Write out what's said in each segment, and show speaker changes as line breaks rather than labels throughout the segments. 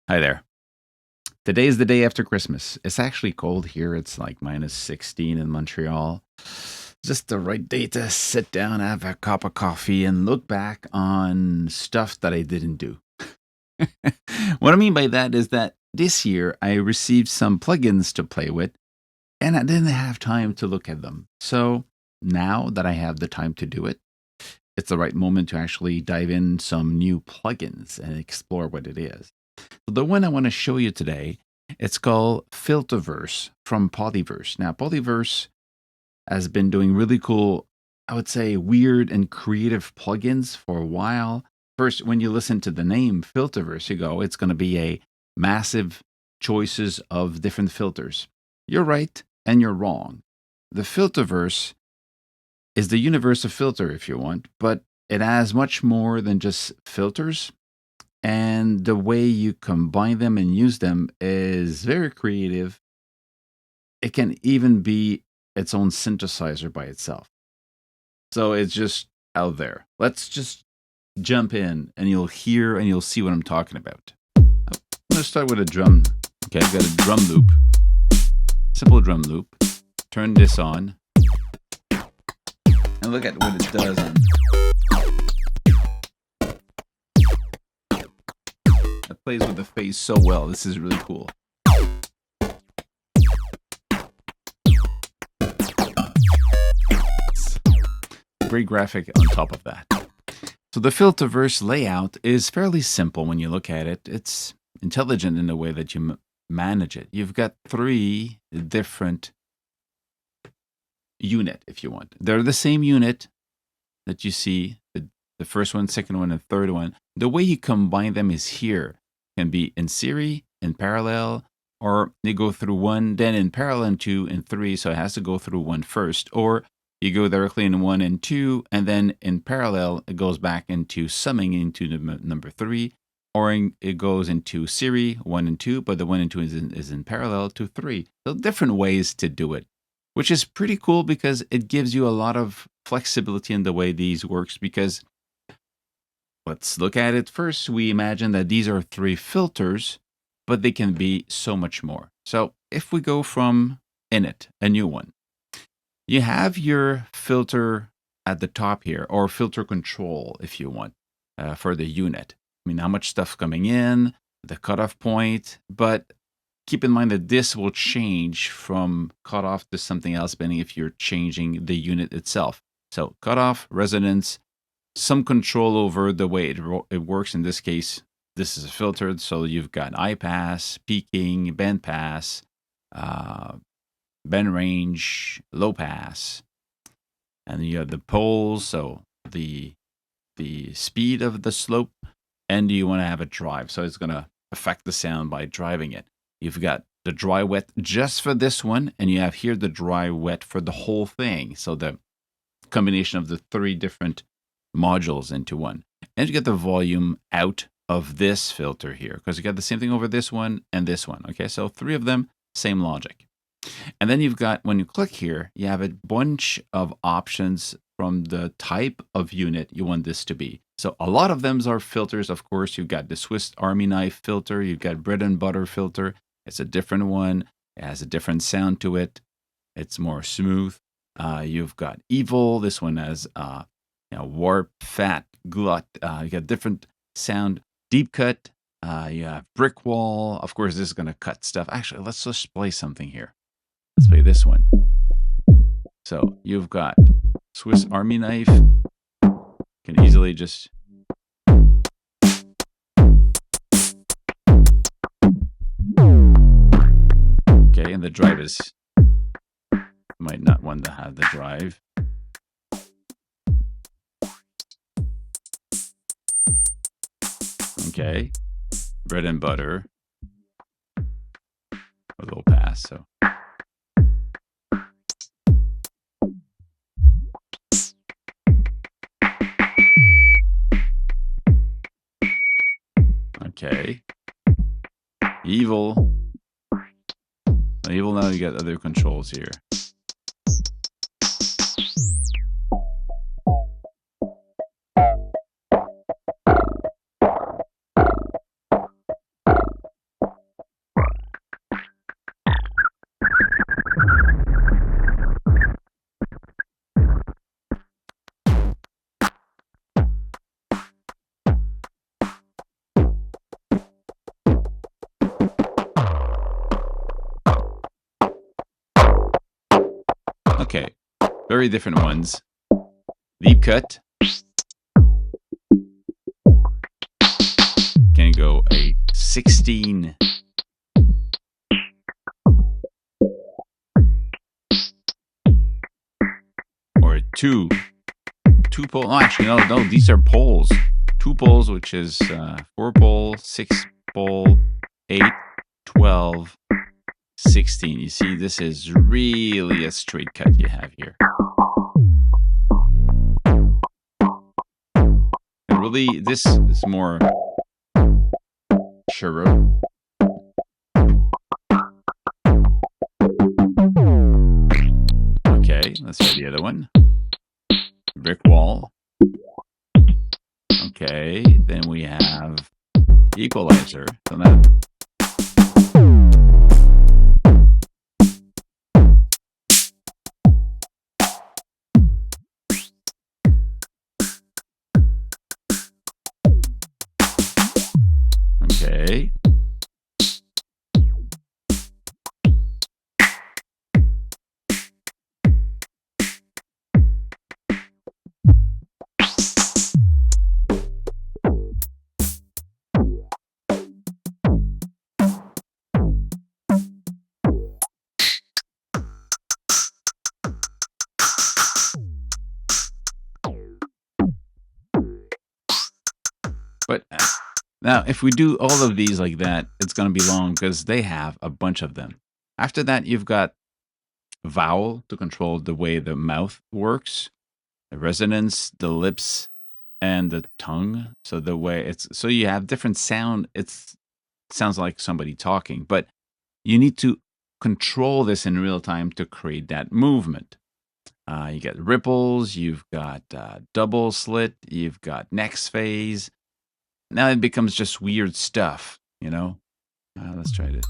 Hi there. Today is the day after Christmas. It's actually cold here. It's like minus 16 in Montreal. Just the right day to sit down, have a cup of coffee, and look back on stuff that I didn't do. What I mean by that is that this year I received some plugins to play with, and I didn't have time to look at them. So now that I have the time to do it, it's the right moment to actually dive in some new plugins and explore what it is. The one I want to show you today, it's called FilterVerse from Polyverse. Now, Polyverse has been doing really cool, I would say, weird and creative plugins for a while. First, when you listen to the name FilterVerse, you go, it's going to be a massive choices of different filters. You're right and you're wrong. The FilterVerse is the universe of filter, if you want, but it has much more than just filters. And the way you combine them and use them is very creative. It can even be its own synthesizer by itself. So it's just out there. Let's just jump in and you'll hear and you'll see what I'm talking about. I'm going to start with a drum. Okay, I've got a drum loop. Simple drum loop. Turn this on. And look at what it does. It plays with the phase so well. This is really cool. Great graphic on top of that. So the FilterVerse layout is fairly simple when you look at it. It's intelligent in the way that you manage it. You've got 3 different unit, if you want. They're the same unit that you see, the first one, second one, and third one. The way you combine them is here. It can be in series, in parallel, or you go through 1, then in parallel and 2 and 3, so it has to go through 1 first, or you go directly in 1 and 2, and then in parallel, it goes back into summing into number 3, or it goes into series 1 and 2, but the 1 and 2 is in parallel to 3. So different ways to do it, which is pretty cool because it gives you a lot of flexibility in the way these works. Because let's look at it first. We imagine that these are 3 filters, but they can be so much more. So if we go from init, a new one, you have your filter at the top here, or filter control if you want, for the unit. I mean, how much stuff coming in, the cutoff point, but keep in mind that this will change from cutoff to something else, depending if you're changing the unit itself. So cutoff, resonance, some control over the way it works. In this case, this is filtered, so you've got high pass, peaking, band pass, band range, low pass, and you have the poles, so the speed of the slope, and you want to have a drive, so it's going to affect the sound by driving it. You've got the dry wet just for this one, and you have here the dry wet for the whole thing. So the combination of the 3 different modules into one. And you get the volume out of this filter here, because you got the same thing over this one and this one. Okay, so 3 of them, same logic. And then you've got, when you click here, you have a bunch of options from the type of unit you want this to be. So a lot of them are filters. Of course, you've got the Swiss Army knife filter. You've got bread and butter filter. It's a different one. It has a different sound to it. It's more smooth. You've got evil. This one has warp, fat, glut. You got different sound. Deep cut. You have brick wall. Of course, this is going to cut stuff. Actually, let's just play something here. Let's play this one. So you've got Swiss Army knife. You can easily just... Okay, and the drive is... might not want to have the drive. Okay, bread and butter. A little pass, so... Okay. Evil. Evil, now you got other controls here. Okay, very different ones. Deep cut. Can go a 16. Or two pole. Oh, actually, no, these are poles. 2 poles, which is 4 pole, 6 pole, 8, 12, 16. You see, this is really a straight cut you have here. And really, this is more churro. Okay, let's try the other one. Brick wall. Okay, then we have equalizer. So now, okay. But now, if we do all of these like that, it's going to be long because they have a bunch of them. After that, you've got vowel to control the way the mouth works, the resonance, the lips, and the tongue. So the way so you have different sound. It sounds like somebody talking, but you need to control this in real time to create that movement. You get ripples, you've got double slit, you've got next phase. Now it becomes just weird stuff, you know? Let's try this.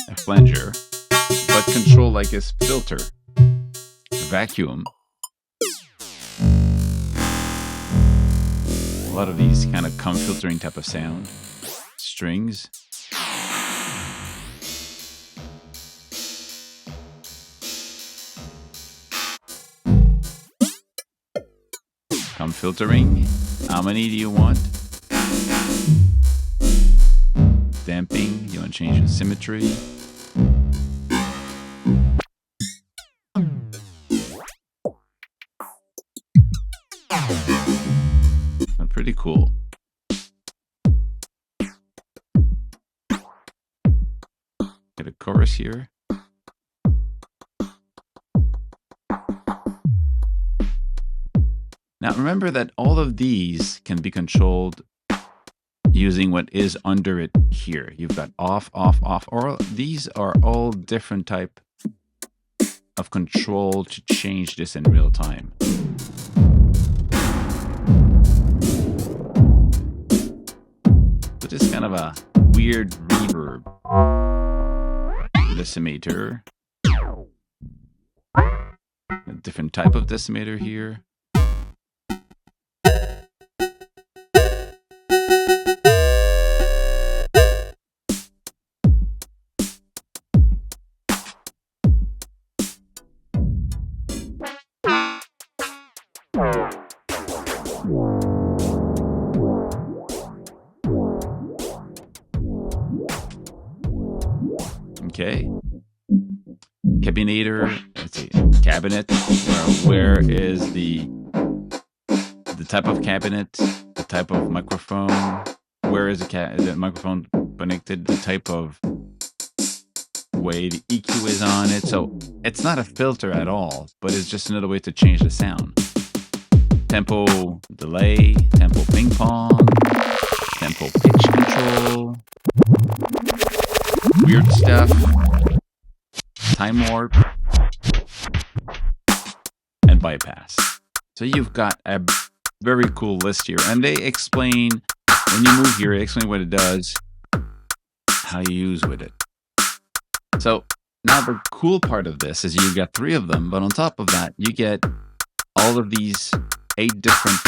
A flanger, but control like a filter. Vacuum. A lot of these kind of come filtering type of sound. Strings. Come filtering. How many do you want? Damping. You want to change the symmetry. Pretty cool. Get a chorus here. Now remember that all of these can be controlled using what is under it here. You've got off, off, off, or these are all different type of control to change this in real time. Just kind of a weird reverb. Decimator. A different type of decimator here. Okay. Cabinator. Let's see. Cabinet. Where is the type of cabinet? The type of microphone? Where is the microphone connected? The type of way the EQ is on it. So it's not a filter at all, but it's just another way to change the sound. Tempo delay, tempo ping pong, tempo pitch control, weird stuff, time warp, and bypass. So you've got a very cool list here, and they explain, when you move here, they explain what it does. how you use with it. So now the cool part of this is you get 3 of them, but on top of that, you get all of these 8 different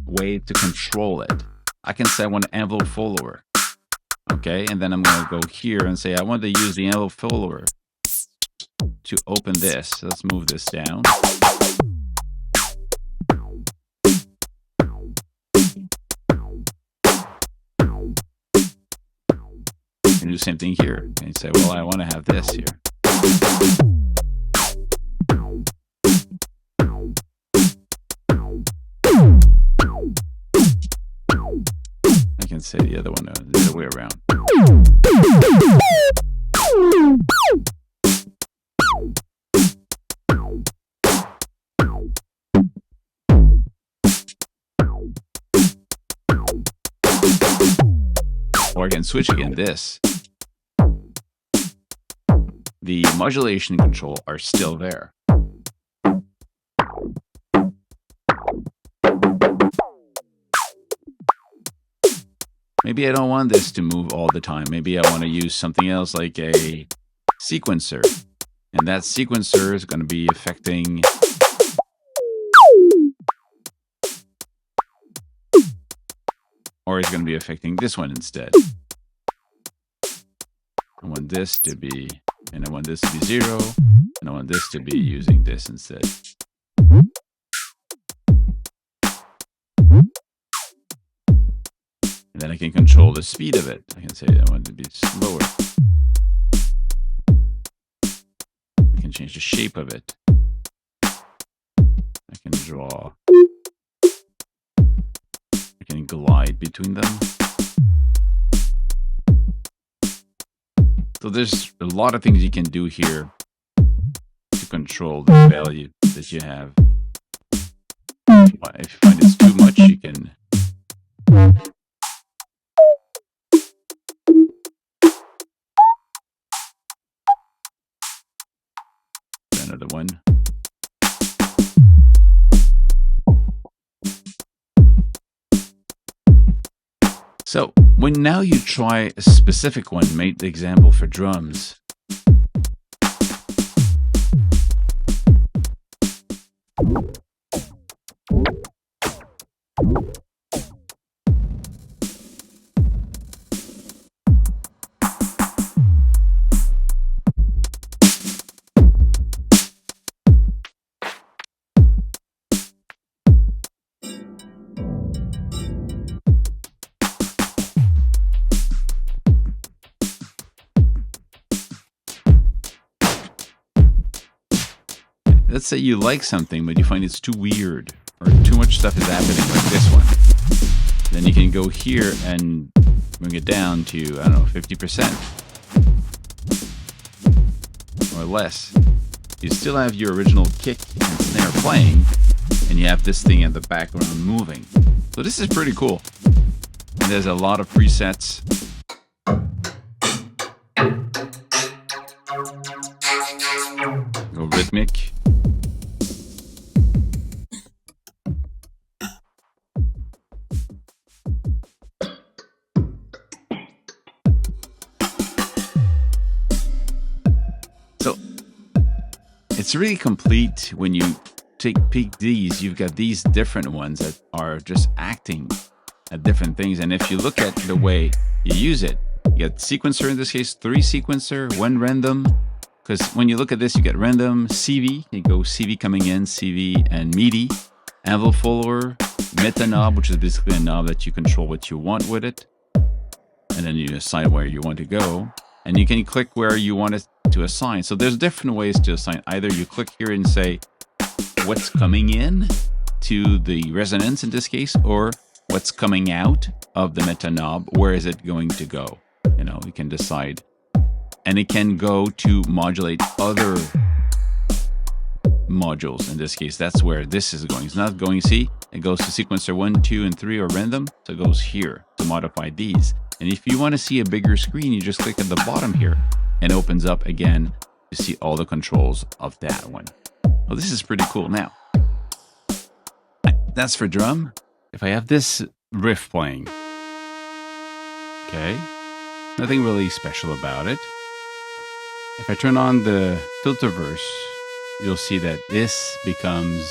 ways to control it. I can say I want an envelope follower. Okay, and then I'm going to go here and say I want to use the envelope follower to open this. So let's move this down. And do the same thing here. And you say, well, I want to have this here. I can say the other one the other way around. Or I can switch again this. The modulation control are still there. Maybe I don't want this to move all the time. Maybe I want to use something else like a sequencer. And that sequencer is going to be affecting or it's going to be affecting this one instead. I want this to be, and I want this to be 0, and I want this to be using this instead. And then I can control the speed of it. I can say I want it to be slower. I can change the shape of it. I can draw. I can glide between them. So there's a lot of things you can do here to control the value that you have. If you find it's too much, you can another one. So when now you try a specific one, make the example for drums. Let's say you like something, but you find it's too weird or too much stuff is happening, like this one. Then you can go here and bring it down to, I don't know, 50% or less. You still have your original kick and snare playing, and you have this thing in the background moving. So this is pretty cool. And there's a lot of presets. Go rhythmic. It's really complete when you pick these. You've got these different ones that are just acting at different things. And if you look at the way you use it, you get sequencer, in this case 3 sequencer, 1 random. Because when you look at this, you get random, CV, you go CV coming in, CV and MIDI, envelope follower, meta knob, which is basically a knob that you control what you want with it. And then you decide where you want to go. And you can click where you want it to assign. So there's different ways to assign. Either you click here and say what's coming in to the resonance in this case, or what's coming out of the meta knob, where is it going to go? You know, you can decide. And it can go to modulate other modules. In this case, that's where this is going. It's not going, see, it goes to sequencer 1, 2, and 3 or random. So it goes here to modify these. And if you want to see a bigger screen, you just click at the bottom here and opens up again to see all the controls of that one. Well, this is pretty cool. Now, that's for drum. If I have this riff playing, okay, Nothing really special about it. If I turn on the FilterVerse, you'll see that this becomes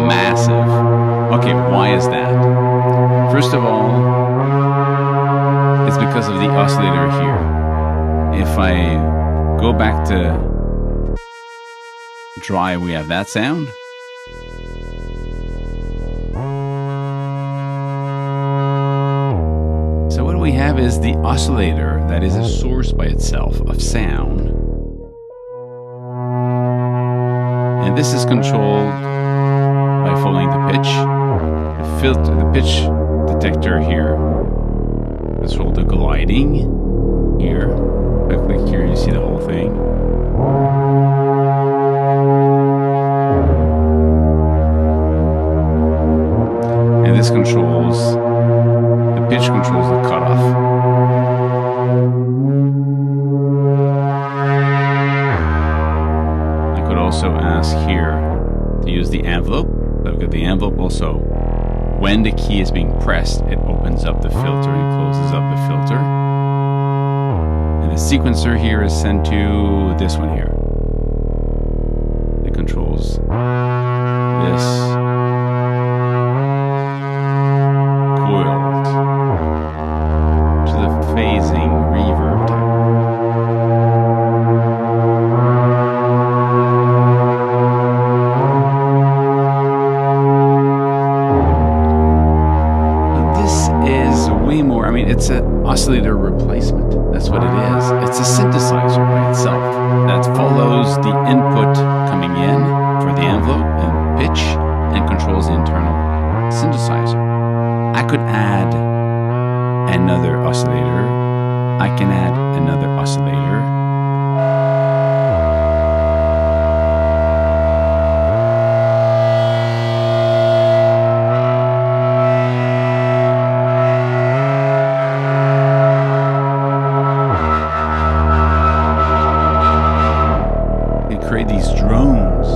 massive. Okay, why is that? First of all, it's because of the oscillator here. If I go back to dry, we have that sound. So what we have is the oscillator that is a source by itself of sound. And this is controlled by following the pitch. The pitch detector here controls the gliding here. If I click here, you see the whole thing. And this controls, the pitch controls the cutoff. I could also ask here to use the envelope. Look at the envelope also. When the key is being pressed, it opens up the filter and closes up the filter. And the sequencer here is sent to this one here. It controls this coiled to the phasing reverb type. It's an oscillator replacement. That's what it is. It's a synthesizer by itself that follows the input coming in for the envelope and pitch and controls the internal synthesizer. I could add another oscillator. I can add another oscillator. Create these drones.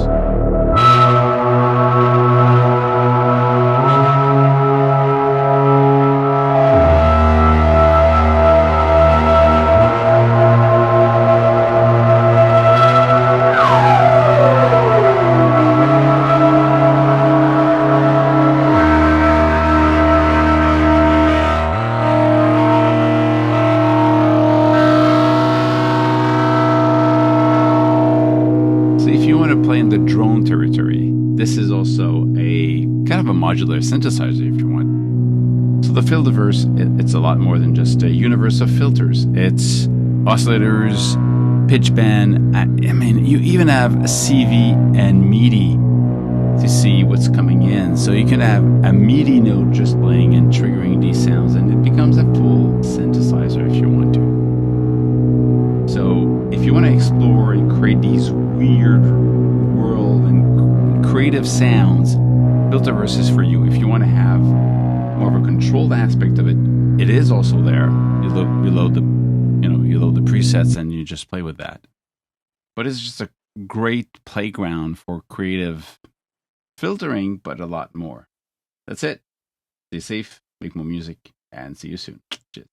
Play in the drone territory. This is also a kind of a modular synthesizer if you want. So the FilterVerse, it's a lot more than just a universe of filters. It's oscillators, pitch bend. I mean, you even have a CV and MIDI to see what's coming in. So you can have a MIDI note just playing and triggering these sounds, and it becomes a full synthesizer if you want to. So if you want to explore and create these weird world and creative sounds, FilterVerse is for you. If you want to have more of a controlled aspect of it, it is also there. You load the presets and you just play with that. But it's just a great playground for creative filtering, but a lot more. That's it. Stay safe, make more music, and see you soon. Cheers.